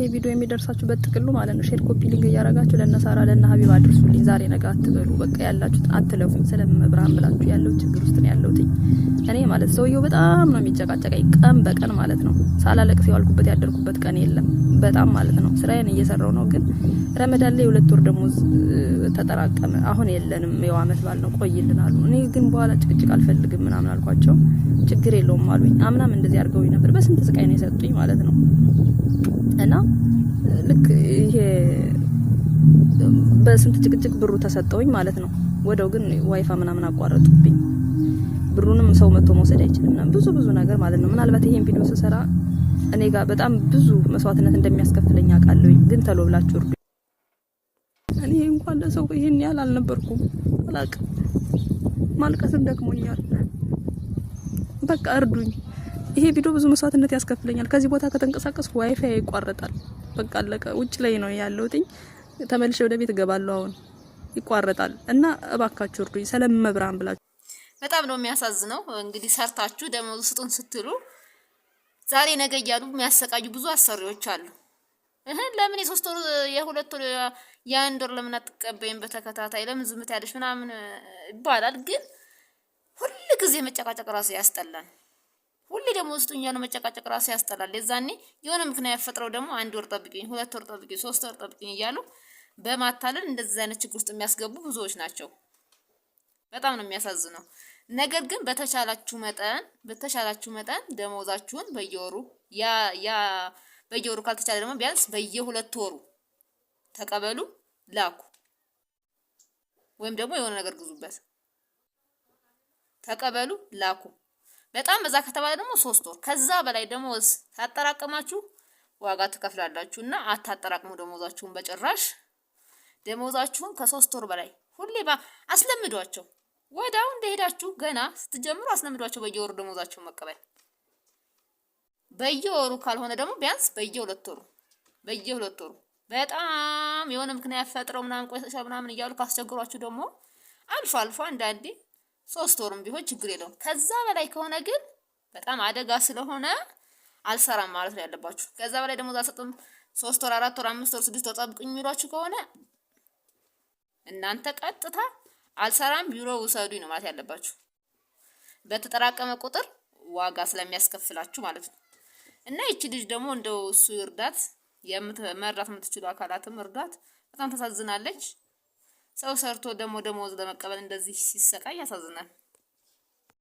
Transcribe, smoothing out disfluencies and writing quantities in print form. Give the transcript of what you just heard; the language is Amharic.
ይሄ ቪዲዮ የሚደርሳችሁ በጥቅሉ ማለት ነው ሼር ኮፒ ሊንክ እያረጋችሁ ለነሳራ ለነ ሀቢብ አድርሱልኝ። ዛሬ ነገ አትበሉ። በቃ ያላችሁት አትለፉኝ። ስለመብራን ብላችሁ ያለው ችግር ውስጥ ነው ያለሁት እኔ ማለት ሰውየው በጣም ነው የሚጨቃጨቀኝ ቀን በቀን ማለት ነው። ሳላለቅስ ያልኩበት ያደርኩበት ቀን የለም በጣም ማለት ነው። ስራዬን እየሰራው ነው ግን ረመዳን ላይ 2 ወር ደሞዝ ተጠራቀመ። አሁን የለንም የው አመት ባል ነው ቆይልን አሉ። እኔ ግን በኋላ ጭቅጭቅ አልፈልግም ምናምን አልኳቸው። ችግር የለውም አሉኝ። አምናም እንደዚህ አድርገውኝ ነበር። በስንት ስቃይ ነው የሰጡኝ ማለት ነው። እና ልክ ይሄ በስንት ጭቅጭቅ ብሩ ተሰጠውኝ ማለት ነው። ወደው ግን ዋይፋ ምናምን አቋረጡብኝ። ብሩንም ሰው መጥቶ መውሰድ አይችልም እና ብዙ ነገር ማለት ነው። ምናልባት ይሄን ቪዲዮ ስሰራ እኔ ጋር በጣም ብዙ መስዋዕትነት እንደሚያስከፍለኝ አውቃለሁ። ግን ተሎ ብላችሁ እርዱ። እኔ እንኳን ለሰው ይሄን ያህል አልነበርኩም። አላውቅም። ማልቀስም ደክሞኛል። በቃ እርዱኝ። ይሄ ቪዲዮ ብዙ መስዋዕትነት ያስከፍለኛል። ከዚህ ቦታ ከተንቀሳቀስኩ ዋይፋይ ይቋረጣል። በቃ አለቀ። ውጭ ላይ ነው ያለሁት። ተመልሼ ወደ ቤት እገባለሁ። አሁን ይቋረጣል እና እባካችሁ እርዱኝ ስለመብራን ብላችሁ። በጣም ነው የሚያሳዝነው። እንግዲህ ሰርታችሁ ደሞዝ ስጡን ስትሉ ዛሬ ነገ እያሉ የሚያሰቃዩ ብዙ አሰሪዎች አሉ። ለምን የ3 ወር የ2 ወር የ1 ወር ለምን አትቀበይም በተከታታይ ለምን ዝም ትያለሽ ምናምን ይባላል። ግን ሁሉ ጊዜ መጨቃጨቅ ራሱ ያስጠላል። ሁሉ ደግሞ ውስጡኛ ነው መጨቃጨቅ ራሱ ያስጠላል። ለዛኔ የሆነ ምክንያት ፈጥረው ደግሞ 1 ወር ጠብቂኝ 2 ወር ጠብቂኝ 3 ወር ጠብቂኝ እያሉ በማታለል እንደዚህ አይነት ችግር ውስጥ የሚያስገቡ ብዙዎች ናቸው። በጣም ነው የሚያሳዝነው። ነገር ግን በተቻላችሁ መጠን ደሞዛችሁን በየወሩ በየወሩ ካልተቻለ ደግሞ ቢያንስ በየ2 ወሩ ተቀበሉ፣ ላኩ ወይም ደግሞ የሆነ ነገር ግዙበት። ተቀበሉ፣ ላኩ። በጣም በዛ ከተባለ ደግሞ 3 ወር ከዛ በላይ ደሞዝ ታጠራቀማችሁ ዋጋ ትከፍላላችሁና አታጠራቅሙ ደሞዛችሁን በጭራሽ። ደሞዛችሁን ከ3 ወር በላይ ሁሌ አስለምዷቸው። ወዳው እንደሄዳችሁ ገና ስትጀምሩ አስለምዷቸው በየወሩ ደሞዛችሁን መቀበል። በየወሩ ካልሆነ ደግሞ ቢያንስ በየ2 ወሩ በጣም የሆነ ምክንያት ፈጥረው ምናምን ቆይተሻል ምናምን እያሉ ካስቸግሯችሁ ደግሞ አልፎ አንዳንዴ 3 ወርም ቢሆን ችግር የለውም። ከዛ በላይ ከሆነ ግን በጣም አደጋ ስለሆነ አልሰራም ማለት ነው ያለባችሁ። ከዛ በላይ ደሞዝ አልሰጥም 3 ወር 4 ወር 5 ወር 6 ወር ጠብቁኝ የሚሏችሁ ከሆነ እናንተ ቀጥታ አልሰራም ቢሮ ውሰዱኝ ነው ማለት ያለባችሁ። በተጠራቀመ ቁጥር ዋጋ ስለሚያስከፍላችሁ ማለት ነው። እና እቺ ልጅ ደግሞ እንደው እሱ ይርዳት፣ መርዳት የምትችሉ አካላትም እርዳት። በጣም ተሳዝናለች። ሰው ሰርቶ ደግሞ ደሞዝ ለመቀበል እንደዚህ ሲሰቃይ ያሳዝናል።